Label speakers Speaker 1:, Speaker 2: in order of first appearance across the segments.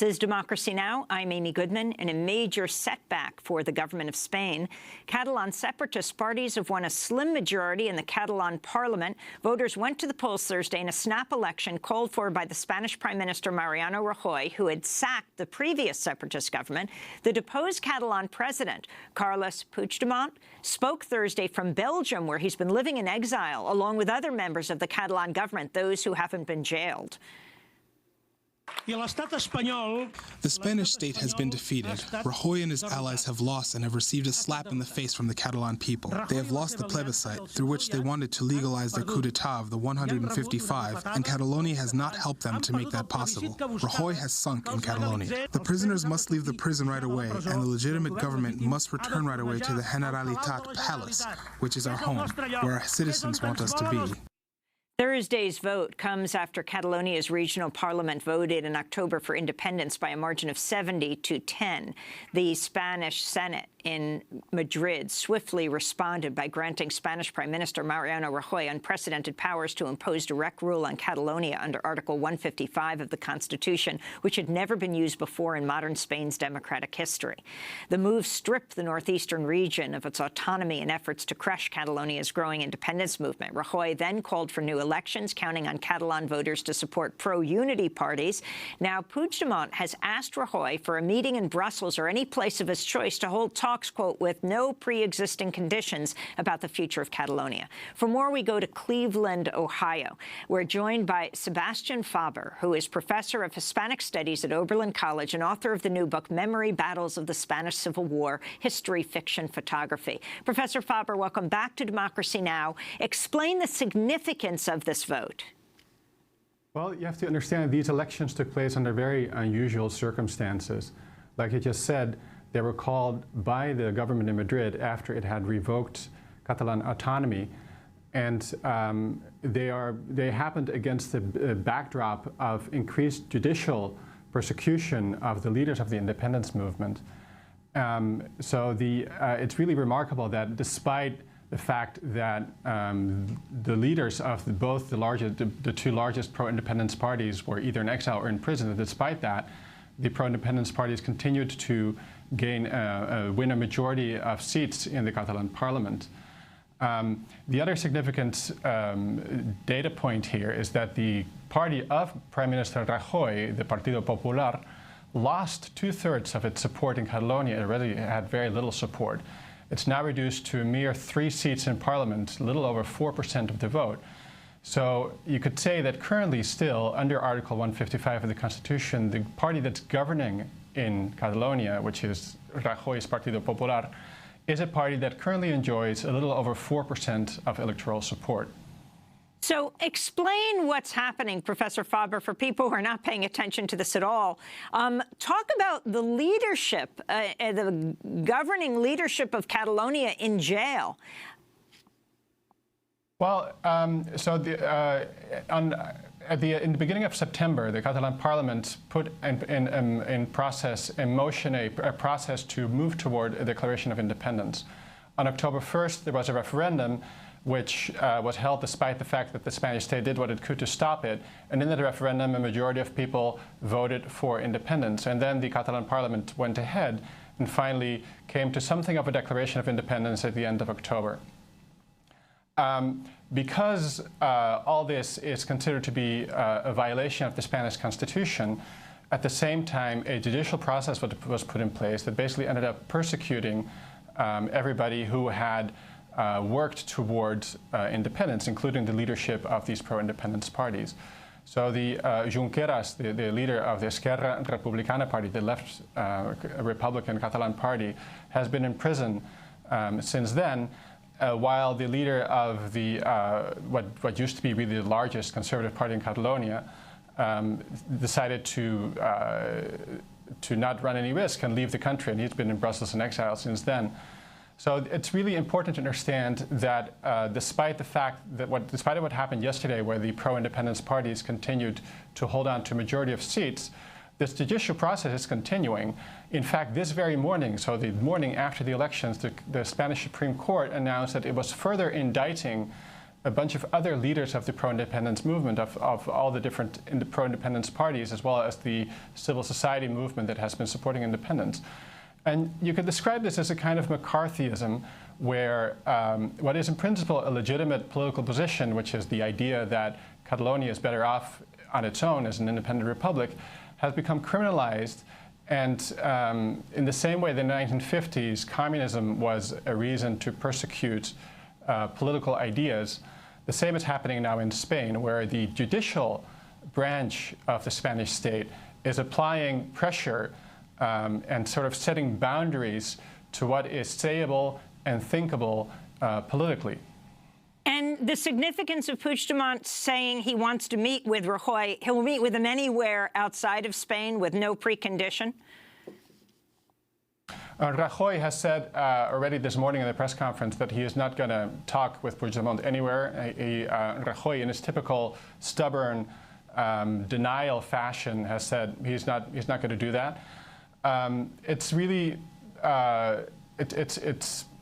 Speaker 1: This is Democracy Now! I'm Amy Goodman. In a major setback for the government of Spain, Catalan separatist parties have won a slim majority in the Catalan parliament. Voters went to the polls Thursday in a snap election called for by the Spanish Prime Minister Mariano Rajoy, who had sacked the previous separatist government. The deposed Catalan president, Carles Puigdemont, spoke Thursday from Belgium, where he's been living in exile, along with other members of the Catalan government, those who haven't been jailed.
Speaker 2: The Spanish state has been defeated. Rajoy and his allies have lost and have received a slap in the face from the Catalan people. They have lost the plebiscite, through which they wanted to legalize their coup d'etat of the 155, and Catalonia has not helped them to make that possible. Rajoy has sunk in Catalonia. The prisoners must leave the prison right away, and the legitimate government must return right away to the Generalitat Palace, which is our home, where our citizens want us to be.
Speaker 1: Thursday's vote comes after Catalonia's regional parliament voted in October for independence by a margin of 70 to 10. The Spanish Senate in Madrid swiftly responded by granting Spanish Prime Minister Mariano Rajoy unprecedented powers to impose direct rule on Catalonia under Article 155 of the Constitution, which had never been used before in modern Spain's democratic history. The move stripped the northeastern region of its autonomy in efforts to crush Catalonia's growing independence movement. Rajoy then called for new elections, counting on Catalan voters to support pro-unity parties. Now, Puigdemont has asked Rajoy for a meeting in Brussels or any place of his choice to hold talks, quote, with no pre-existing conditions about the future of Catalonia. For more, we go to Cleveland, Ohio. We're joined by Sebastian Faber, who is professor of Hispanic Studies at Oberlin College and author of the new book, Memory Battles of the Spanish Civil War, History, Fiction, Photography. Professor Faber, welcome back to Democracy Now! Explain the significance of this vote.
Speaker 3: Well, you have to understand these elections took place under very unusual circumstances. Like you just said, they were called by the government in Madrid after it had revoked Catalan autonomy, and they happened against the backdrop of increased judicial persecution of the leaders of the independence movement. It's really remarkable that despite the fact that the leaders of the two largest pro-independence parties were either in exile or in prison, and despite that, the pro-independence parties continued to win a majority of seats in the Catalan parliament. The other significant data point here is that the party of Prime Minister Rajoy, the Partido Popular, lost 2/3 of its support in Catalonia. It already had very little support. It's now reduced to a mere 3 seats in parliament, a little over 4% of the vote. So you could say that currently still, under Article 155 of the Constitution, the party that's governing in Catalonia, which is Rajoy's Partido Popular, is a party that currently enjoys a little over 4% of electoral support.
Speaker 1: So explain what's happening, Professor Faber, for people who are not paying attention to this at all. Talk about the leadership, the governing leadership of Catalonia in jail.
Speaker 3: Well, in the beginning of September, the Catalan Parliament put in motion a process to move toward a declaration of independence. On October 1st, there was a referendum which was held despite the fact that the Spanish state did what it could to stop it. And in that referendum, a majority of people voted for independence. And then the Catalan Parliament went ahead and finally came to something of a declaration of independence at the end of October. Because all this is considered to be a violation of the Spanish Constitution, at the same time, a judicial process was put in place that basically ended up persecuting everybody who had worked towards independence, including the leadership of these pro-independence parties. So the Junqueras, the leader of the Esquerra Republicana party, the left Republican Catalan party, has been in prison since then. While the leader of the what used to be really the largest conservative party in Catalonia decided to not run any risk and leave the country, and he's been in Brussels in exile since then. So it's really important to understand that despite what happened yesterday, where the pro-independence parties continued to hold on to a majority of seats, this judicial process is continuing. In fact, this very morning, so the morning after the elections, the Spanish Supreme Court announced that it was further indicting a bunch of other leaders of the pro-independence movement, of all the different pro-independence parties, as well as the civil society movement that has been supporting independence. And you could describe this as a kind of McCarthyism, where what is in principle a legitimate political position, which is the idea that Catalonia is better off on its own as an independent republic, has become criminalized. And in the same way, in the 1950s, communism was a reason to persecute political ideas. The same is happening now in Spain, where the judicial branch of the Spanish state is applying pressure and sort of setting boundaries to what is sayable and thinkable politically.
Speaker 1: And the significance of Puigdemont saying he wants to meet with Rajoy, he'll meet with him anywhere outside of Spain with no precondition?
Speaker 3: Rajoy has said already this morning in the press conference that he is not going to talk with Puigdemont anywhere. Rajoy, in his typical stubborn denial fashion, has said he's not going to do that. It's really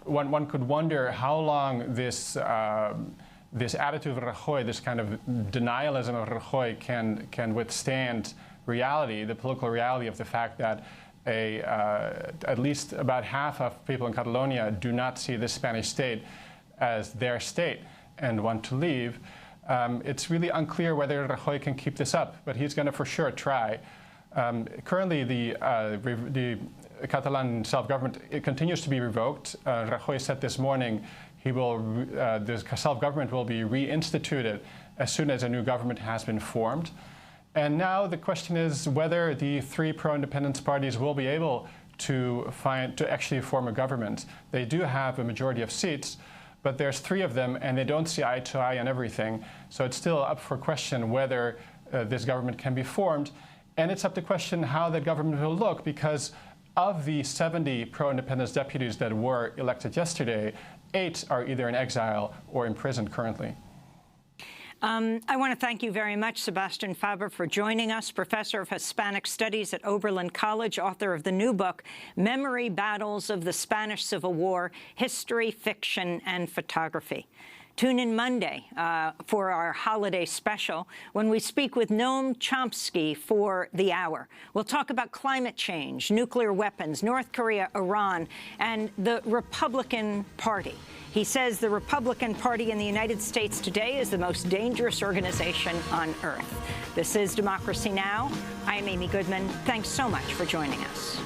Speaker 3: one could wonder how long this attitude of Rajoy, this kind of denialism of Rajoy, can withstand reality, the political reality of the fact that at least about half of people in Catalonia do not see the Spanish state as their state and want to leave. It's really unclear whether Rajoy can keep this up, but he's going to for sure try. Currently, the Catalan self-government, it continues to be revoked. Rajoy said this morning the self-government will be reinstituted as soon as a new government has been formed. And now the question is whether the three pro-independence parties will be able to actually form a government. They do have a majority of seats, but there's three of them, and they don't see eye to eye on everything. So it's still up for question whether this government can be formed. And it's up to question how that government will look, because of the 70 pro-independence deputies that were elected yesterday, 8 are either in exile or in prison currently.
Speaker 1: I want to thank you very much, Sebastian Faber, for joining us, professor of Hispanic Studies at Oberlin College, author of the new book, Memory Battles of the Spanish Civil War, History, Fiction, and Photography. Tune in Monday for our holiday special when we speak with Noam Chomsky for The Hour. We'll talk about climate change, nuclear weapons, North Korea, Iran, and the Republican Party. He says the Republican Party in the United States today is the most dangerous organization on earth. This is Democracy Now! I am Amy Goodman. Thanks so much for joining us.